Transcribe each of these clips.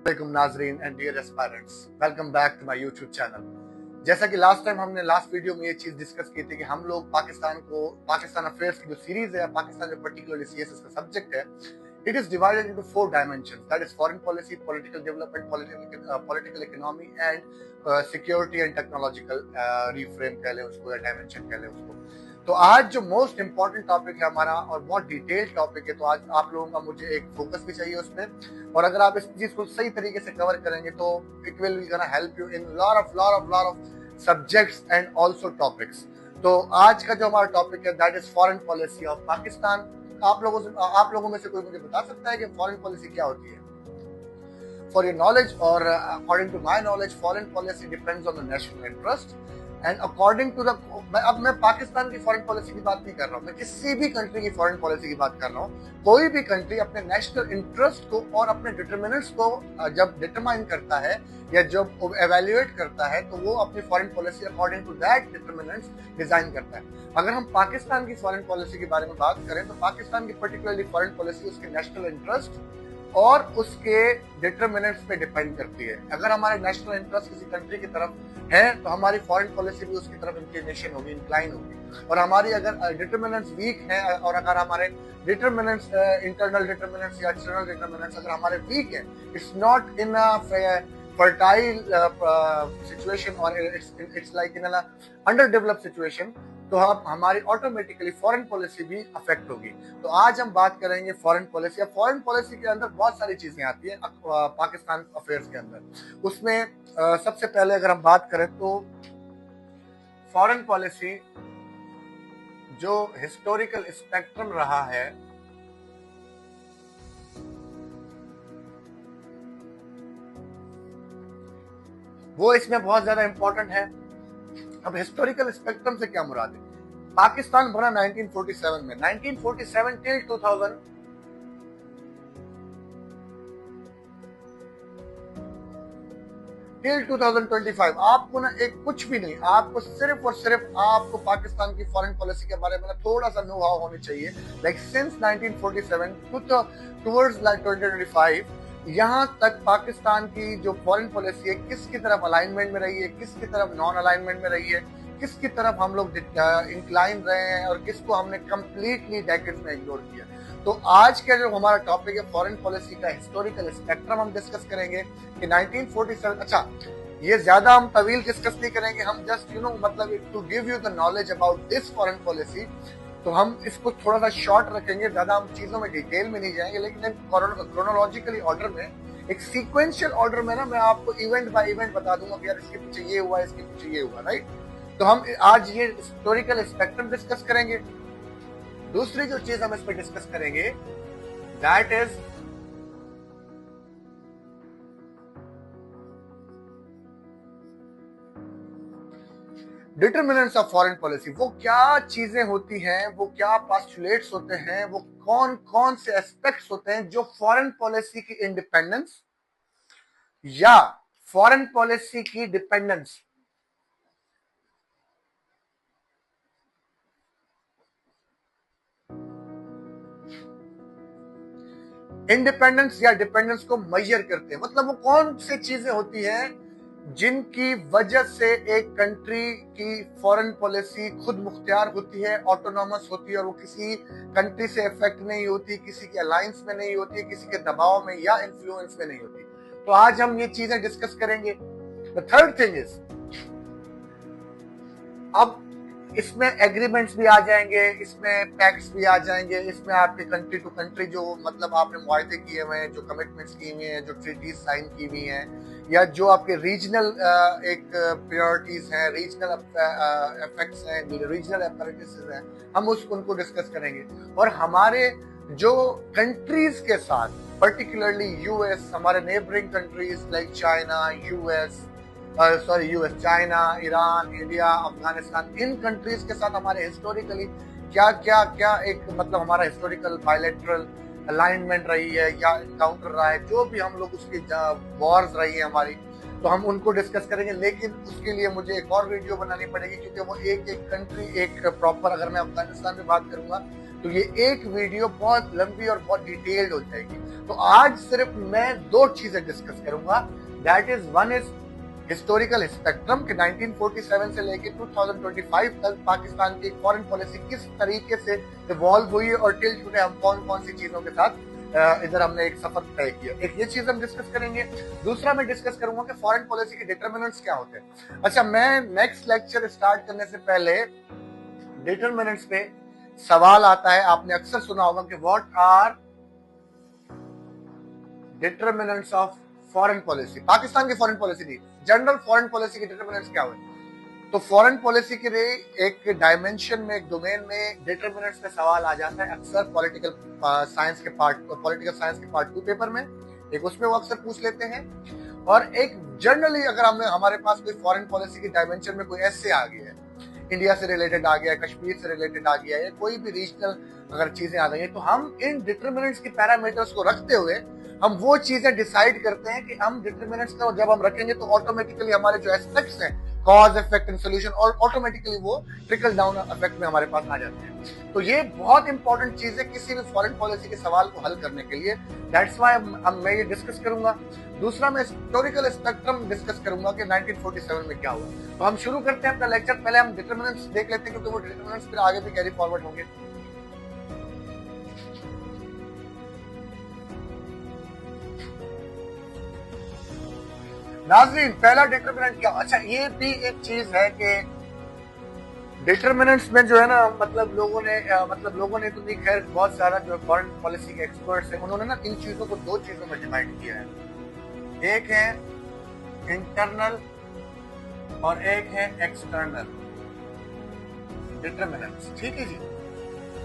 वालेकुम नाजरीन and dear aspirants, welcome back to my YouTube channel. जैसा कि लास्ट टाइम हमने लास्ट वीडियो में ये चीज डिस्कस की थी कि हम लोग पाकिस्तान अफेयर्स की जो सीरीज है, पाकिस्तान जो पर्टिकुलरली सीएसएस का सब्जेक्ट है, it is divided into 4 dimensions, that is foreign policy, political development, political economy and security and technological reframe कह लें उसको या डायमेंशन कह लें उसको। तो आज जो मोस्ट इंपॉर्टेंट टॉपिक है हमारा और बहुत डिटेल्ड टॉपिक है, तो आज आप लोगों का मुझे एक फोकस भी चाहिए उसमें, और अगर आप इस चीज को सही तरीके से कवर करेंगे तो it will gonna help you in lot of subjects and also topics. तो आज का जो हमारा टॉपिक है that is foreign policy of Pakistan. आप लोगों में से कोई मुझे बता सकता है कि फॉरेन पॉलिसी क्या होती है? फॉर योर नॉलेज और according to my knowledge, foreign policy depends on the national interest and according to the, अब मैं पाकिस्तान की फॉरेन पॉलिसी की बात नहीं कर रहा हूँ, मैं किसी भी कंट्री की फॉरेन पॉलिसी की बात कर रहा हूँ। कोई भी कंट्री अपने नेशनल इंटरेस्ट को और अपने डिटरमिनेंट्स को जब डिटरमाइन करता है या जब एवेल्युएट करता है तो वो अपनी foreign policy according to that determinants design करता है। अगर हम पाकिस्तान की फॉरेन पॉलिसी के बारे में बात करें तो पाकिस्तान की पर्टिकुलरली फॉरेन पॉलिसी उसके नेशनल इंटरेस्ट और उसके डिटरमिनेंट्स पे डिपेंड करती है। अगर हमारे नेशनल इंटरेस्ट किसी कंट्री की तरफ है तो हमारी फॉरेन पॉलिसी भी उसकी तरफ इंक्लिनेशन होगी, इंक्लाइन होगी। और हमारी अगर डिटरमिनेंट्स वीक हैं और अगर हमारे डिटरमिनेंट्स, इंटरनल डिटरमिनेंट्स या एक्सटर्नल डिटरमिनेंट्स अगर हमारे वीक है, it's not in a fertile situation और it's like in a under developed situation, तो हमारी ऑटोमेटिकली फॉरेन पॉलिसी भी अफेक्ट होगी। तो आज हम बात करेंगे फॉरेन पॉलिसी। फॉरेन पॉलिसी के अंदर बहुत सारी चीजें आती हैं पाकिस्तान अफेयर्स के अंदर। उसमें सबसे पहले अगर हम बात करें तो फॉरेन पॉलिसी जो हिस्टोरिकल स्पेक्ट्रम रहा है वो इसमें बहुत ज्यादा इंपॉर्टेंट है। अब हिस्टोरिकल स्पेक्ट्रम से क्या मुराद है? पाकिस्तान बना 1947 में, 1947 टिल 2000 टिल 2025 आपको ना एक कुछ भी नहीं, आपको सिर्फ और सिर्फ आपको पाकिस्तान की फॉरेन पॉलिसी के बारे में ना थोड़ा सा नो हाउ होनी चाहिए। लाइक सिंस 1947 टुवर्ड्स 2025 यहाँ तक पाकिस्तान की जो फॉरेन पॉलिसी है किसकी तरफ अलाइनमेंट में रही है, किसकी तरफ नॉन अलाइनमेंट में रही है, किसकी तरफ हम लोग इंक्लाइन रहे हैं और किसको हमने कंप्लीटली डेकेड्स में इग्नोर किया। तो आज का जो हमारा टॉपिक है फॉरेन पॉलिसी का हिस्टोरिकल स्पेक्ट्रम हम डिस्कस करेंगे कि 1947। अच्छा, ये ज्यादा हम तवील डिस्कस नहीं करेंगे, हम जस्ट मतलब to give you the knowledge about this foreign policy, तो हम इसको थोड़ा सा शॉर्ट रखेंगे, ज्यादा हम चीजों में डिटेल में नहीं जाएंगे, लेकिन क्रोनोलॉजिकली ऑर्डर में, एक सीक्वेंशियल ऑर्डर में ना मैं आपको इवेंट बाय इवेंट बता दूंगा कि यार इसके पीछे ये हुआ, इसके पीछे ये हुआ, राइट। तो हम आज ये हिस्टोरिकल स्पेक्ट्रम डिस्कस करेंगे। दूसरी जो चीज हम इस पर डिस्कस करेंगे that is determinants of foreign policy. वो क्या चीजें होती हैं, वो क्या पोस्टुलेट्स होते हैं, वो कौन कौन से एस्पेक्ट्स होते हैं जो फॉरेन पॉलिसी की इंडिपेंडेंस या फॉरेन पॉलिसी की डिपेंडेंस, इंडिपेंडेंस या डिपेंडेंस को मेजर करते हैं। मतलब वो कौन सी चीजें होती हैं जिनकी वजह से एक कंट्री की फॉरेन पॉलिसी खुद मुख्तियार होती है, ऑटोनॉमस होती है और वो किसी कंट्री से इफेक्ट नहीं होती, किसी के अलायंस में नहीं होती, किसी के दबाव में या इन्फ्लुएंस में नहीं होती। तो आज हम ये चीजें डिस्कस करेंगे। द थर्ड थिंग इज, अब इसमें एग्रीमेंट्स भी आ जाएंगे, इसमें पैक्ट्स भी आ जाएंगे, इसमें आपके कंट्री टू कंट्री जो मतलब आपने मुआहदे किए हुए हैं, जो कमिटमेंट्स की हुई हैं, जो ट्रीटीज साइन की हुई हैं, या जो आपके रीजनल एक प्रायोरिटीज हैं, रीजनल इफेक्ट्स हैं, रीजनल अपैरेटसेस हैं, हम उनको डिस्कस करेंगे। और हमारे जो कंट्रीज के साथ पर्टिकुलरली यूएस, हमारे neighbouring countries like China, US, China, Iran, India, Afghanistan, इन कंट्रीज के साथ हमारे हिस्टोरिकली क्या क्या क्या एक मतलब हमारा हिस्टोरिकल बायलैटरल अलाइनमेंट रही है या इनकाउंटर रहा है, जो भी हम लोग उसकी वॉर्स रही है हमारी, तो हम उनको डिस्कस करेंगे। लेकिन उसके लिए मुझे एक और वीडियो बनानी पड़ेगी क्योंकि वो एक एक कंट्री, एक प्रॉपर, अगर मैं अफगानिस्तान में बात करूंगा तो ये एक वीडियो बहुत लंबी और बहुत डिटेल्ड हो जाएगी। तो आज सिर्फ मैं 2 चीजें डिस्कस करूंगा। That is one is historical spectrum के 1947 से लेके 2025 तक पाकिस्तान की फॉरेन पॉलिसी किस तरीके से इवॉल्व हुई है और टिल टुडे हम कौन कौन सी चीजों के साथ इधर हमने एक सफर तय किया। एक ये चीज हम डिस्कस करेंगे। दूसरा मैं डिस्कस करूंगा कि फॉरेन पॉलिसी के डिटरमिनेंट्स क्या होते हैं। अच्छा, मैं नेक्स्ट लेक्चर स्टार्ट करने से पहले डिटरमिनेंट्स पे सवाल आता है, आपने अक्सर सुना होगा कि what are determinants of foreign policy. Pakistan की फॉरेन पॉलिसी नहीं, जनरल फॉरेन पॉलिसी के डिटरमिनेंट्स क्या हुए। तो फॉरेन पॉलिसी के लिए एक डायमेंशन में, एक डोमेन में डिटरमिनेंट्स पे सवाल आ जाता है अक्सर पॉलिटिकल साइंस के पार्ट 2 पेपर में। एक उसमें वो अक्सर पूछ लेते हैं, और एक जनरली अगर हमारे पास कोई फॉरेन पॉलिसी की डायमेंशन में कोई ऐसे आ गया है, इंडिया से रिलेटेड आ गया है, कश्मीर से रिलेटेड आ गया है, कोई भी रीजनल अगर चीजें आ गई है, तो हम इन डिटरमिनेंट्स के पैरामीटर्स को रखते हुए हम वो चीजें डिसाइड करते हैं कि हम डिटरमिनेंट्स का जब हम रखेंगे तो ऑटोमेटिकली हमारे जो एस्पेक्ट्स हैं, कॉज इफेक्ट एंड सॉल्यूशन, और ऑटोमेटिकली वो ट्रिकल डाउन इफेक्ट में हमारे पास आ जाते हैं। तो ये बहुत इंपॉर्टेंट चीज है किसी भी फॉरेन पॉलिसी के सवाल को हल करने के लिए। दैट्स व्हाई मैं ये डिस्कस करूंगा। दूसरा, मैं हिस्टोरिकल स्पेक्ट्रम डिस्कस करूंगा कि 1947 में क्या हुआ। तो हम शुरू करते हैं अपना लेक्चर। पहले हम डिटरमिनेंट्स देख लेते हैं, क्योंकि वो डिटरमिनेंट्स फिर आगे भी कैरी फॉरवर्ड होंगे। नाज़रीन, पहला डिटरमिनेंट क्या। अच्छा, ये भी एक चीज है कि डिटरमिनेंट्स में जो है ना, मतलब लोगों ने तो नहीं, खैर बहुत सारा जो फॉरेन पॉलिसी के एक्सपर्ट्स हैं उन्होंने ना इन चीजों को 2 चीजों में डिवाइड किया है। एक है इंटरनल और एक है एक्सटर्नल डिटरमिनेंट्स। ठीक है जी।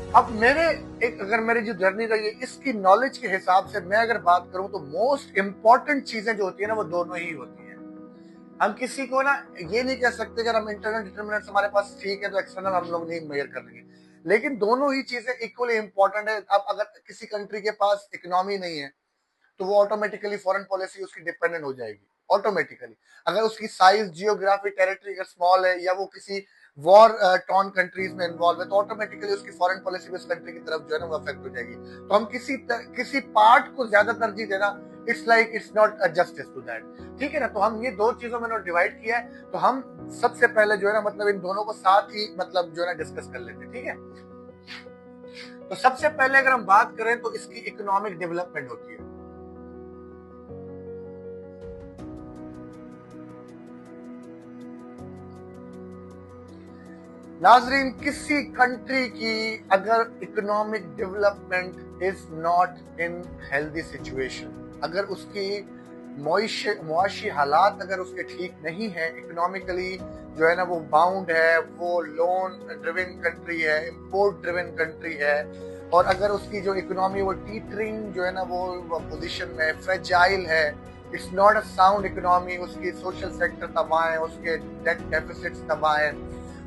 अब अगर मेरी जो जर्नी रही है, इसकी नॉलेज के हिसाब से मैं अगर बात करूं तो मोस्ट इंपॉर्टेंट चीजें जो होती है ना, वो दोनों ही होती है। हम किसी को ना ये नहीं कह सकते अगर हम इंटरनल डिटरमिनेंट्स हमारे पास ठीक है तो एक्सटर्नल हम लोग नहीं मेजर कर लेंगे, लेकिन दोनों ही चीजें इक्वली इंपॉर्टेंट है। अब अगर किसी कंट्री के पास इकोनॉमी नहीं है तो वो ऑटोमेटिकली फॉरेन पॉलिसी उसकी डिपेंडेंट हो जाएगी ऑटोमेटिकली। अगर उसकी साइज, जियोग्राफी, टेरिटरी अगर स्मॉल है, या वो किसी वॉर टॉर्न कंट्रीज में इन्वॉल्व है, तो ऑटोमेटिकली उसकी फॉरेन पॉलिसी भी उस कंट्री की तरफ जो है ना वो अफेक्ट हो जाएगी। तो हम किसी पार्ट को ज्यादा तरजीह देना, it's not justice to that. ठीक है ना। तो हम ये 2 चीजों में डिवाइड किया है। तो हम सबसे पहले जो है ना, मतलब इन दोनों को साथ ही मतलब जो है ना डिस्कस कर लेते हैं। ठीक है। तो सबसे पहले अगर हम बात करें तो इसकी इकोनॉमिक डेवलपमेंट होती है। नाजरीन, किसी कंट्री की अगर economic development is not in healthy situation, अगर उसकी मुआशी हालात अगर उसके ठीक नहीं है, इकोनॉमिकली जो है ना वो बाउंड है, वो लोन ड्रिवन कंट्री है, इंपोर्ट ड्रिवन कंट्री है, और अगर उसकी जो इकोनॉमी वो टीटरिंग जो है ना वो पोजीशन में फ्रेजाइल है, it's not a sound economy, उसकी सोशल सेक्टर तबाह है, उसके डेट डेफिसिट्स तबाह है,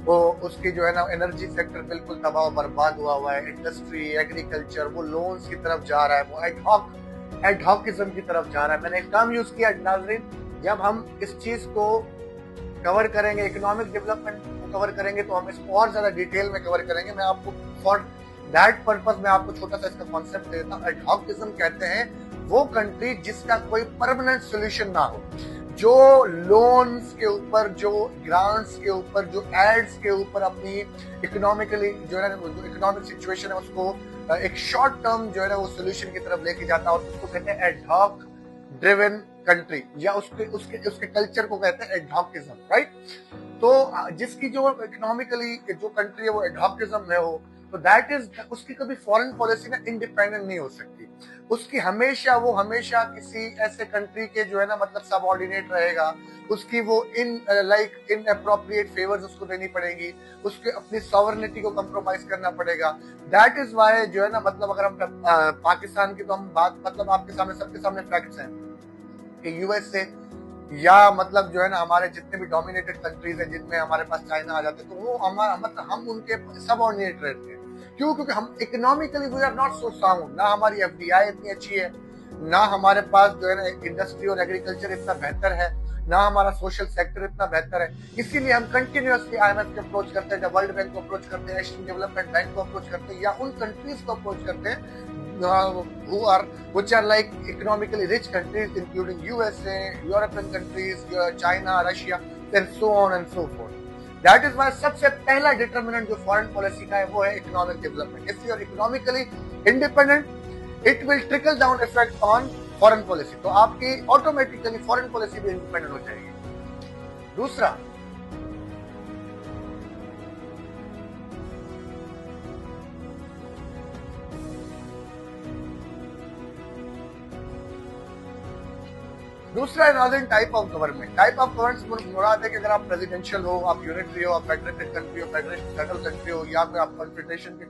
वो उसकी जो है ना एनर्जी सेक्टर बिल्कुल तबाह बर्बाद हुआ है, इंडस्ट्री, एग्रीकल्चर वो लोन्स की तरफ जा रहा है, वो एडहॉकिज्म की तरफ जा रहा है। मैंने एक टर्म यूज किया नाज़रीन, जब हम इस चीज को कवर करेंगे, इकोनॉमिक डेवलपमेंट को कवर करेंगे, तो हम इसको और ज्यादा डिटेल में कवर करेंगे। मैं आपको फॉर दैट पर्पस में आपको छोटा सा इसका कॉन्सेप्ट देता हूँ। एडहॉकिज्म कहते हैं वो कंट्री जिसका कोई परमानेंट सोल्यूशन ना हो, जो लोन्स के ऊपर, जो ग्रांट्स के ऊपर, जो एड्स के ऊपर अपनी इकोनॉमिकली जो है ना जो इकोनॉमिक सिचुएशन है उसको एक शॉर्ट टर्म जो है ना वो सोल्यूशन की तरफ लेके जाता है, और उसको कहते हैं एडहॉक ड्रिवन कंट्री, या उसके कल्चर को कहते हैं एडहॉकिज्म, राइट। तो जिसकी जो इकोनॉमिकली जो कंट्री है वो एडहॉकिज्म में हो, तो दैट इज उसकी कभी फॉरेन पॉलिसी ना इंडिपेंडेंट नहीं हो सकती। उसकी वो हमेशा किसी ऐसे कंट्री के जो है ना मतलब सबऑर्डिनेट रहेगा, उसकी वो इनअप्रोप्रिएट फेवर्स उसको देनी पड़ेगी, उसके अपनी सॉवरेनिटी को कंप्रोमाइज करना पड़ेगा। दैट इज वाई जो है ना मतलब अगर हम पाकिस्तान की तो हम बात मतलब आपके सामने सबके सामने फैक्ट्स हैं कि यूएस से या मतलब जो है ना हमारे जितने भी डोमिनेटेड कंट्रीज हैं जिनमें हमारे पास चाइना आ जाते हैं, तो वो हमारा मतलब हम उनके सबऑर्डिनेट रहते हैं। क्यों? क्योंकि हम economically we are not so sound, ना हमारी एफडीआई इतनी अच्छी है, ना हमारे पास जो है ना इंडस्ट्री और एग्रीकल्चर इतना बेहतर है, ना हमारा सोशल सेक्टर इतना बेहतर है। इसीलिए हम कंटिन्यूअसली IMF को अप्रोच करते हैं, वर्ल्ड बैंक को अप्रोच करते हैं, एशियन डेवलपमेंट बैंक को अप्रोच करते हैं, या उन कंट्रीज को अप्रोच करते हैं which are like economically rich countries including USA, European countries, China, Russia and so on and so forth. That is why सबसे पहला डिटर्मिनेंट जो फॉरेन पॉलिसी का है वो है economic development. If you are economically independent it will trickle down effect on foreign policy, तो आपकी automatically foreign policy भी इंडिपेंडेंट हो जाएगी। दूसरा, another type of government. Type of government मुराद है कि अगर आप प्रेसिडेंशियल हो, आप यूनिटरी हो, आप फेडरेटेड कंट्री हो, फेडरल कंट्री हो, या फिर आप कॉन्फेडरेशन के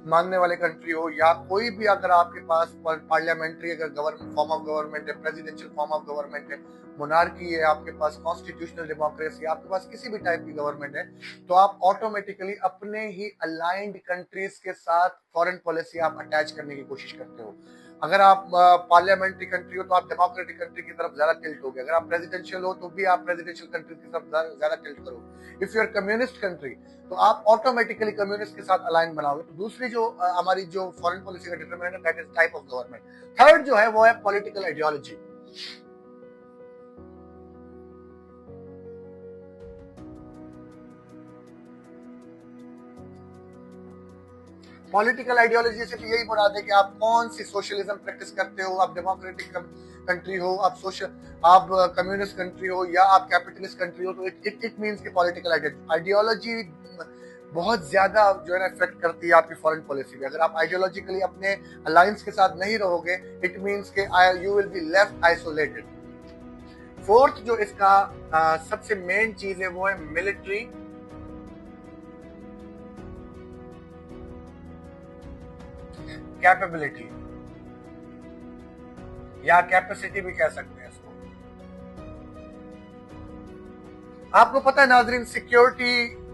मानने वाले कंट्री हो, या कोई भी अगर आपके पास पार्लियामेंट्री अगर गवर्नमेंट फॉर्म ऑफ गवर्नमेंट है, प्रेसिडेंशियल फॉर्म ऑफ गवर्नमेंट है, मोनार्की है, आपके पास कॉन्स्टिट्यूशनल डेमोक्रेसी, आपके पास किसी भी टाइप की गवर्नमेंट है, तो आप ऑटोमेटिकली अपने ही अलाइंड कंट्रीज के साथ फॉरेन पॉलिसी आप अटैच करने की कोशिश करते हो। अगर आप पार्लियामेंट्री कंट्री हो तो आप डेमोक्रेटिक कंट्री की तरफ ज्यादा टिल्ट होगे, अगर आप प्रेसिडेंशियल हो तो भी आप प्रेसिडेंशियल कंट्री की तरफ ज्यादा टिल्ट करोगे। If you are communist country तो आप ऑटोमेटिकली कम्युनिस्ट के साथ अलाइन बनाओगे। तो दूसरी जो हमारी जो फॉरेन पॉलिसी का डिटरमिनेंट है that is type of government. Third जो है वो है पॉलिटिकल आइडियोलॉजी। पॉलिटिकल आइडियोलॉजी से यही मुराद है कि आप कौन सी सोशलिज्म प्रैक्टिस करते हो, आप डेमोक्रेटिक कंट्री हो, आप कम्युनिस्ट कंट्री हो, या आप कैपिटलिस्ट कंट्री हो। तो इट मींस कि पॉलिटिकल आइडियोलॉजी बहुत ज्यादा जो है ना इफेक्ट करती है आपकी फॉरेन पॉलिसी में। अगर आप आइडियोलॉजिकली अपने अलायंस के साथ नहीं रहोगे इट मींस के you will be left isolated. Fourth जो इसका सबसे मेन चीज है वो है मिलिट्री कैपेबिलिटी, या कैपेसिटी भी कह सकते हैं इसको। आपको पता है नाजरीन, सिक्योरिटी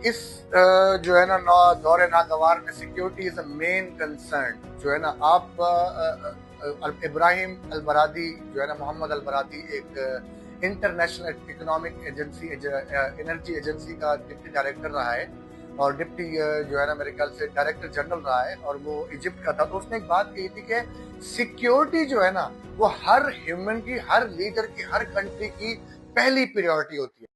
इस जो है ना दौरे नागवार में security is a main concern. जो है ना आप इब्राहिम अल-बरादी जो है ना मोहम्मद अल-बरादी एक international economic agency energy agency का डिप्टी डायरेक्टर रहा है, और डिप्टी जो है ना मेरे ख्याल से डायरेक्टर जनरल रहा है, और वो इजिप्ट का था। तो उसने एक बात कही थी कि सिक्योरिटी जो है ना वो हर ह्यूमन की, हर लीडर की, हर कंट्री की पहली प्रायोरिटी होती है।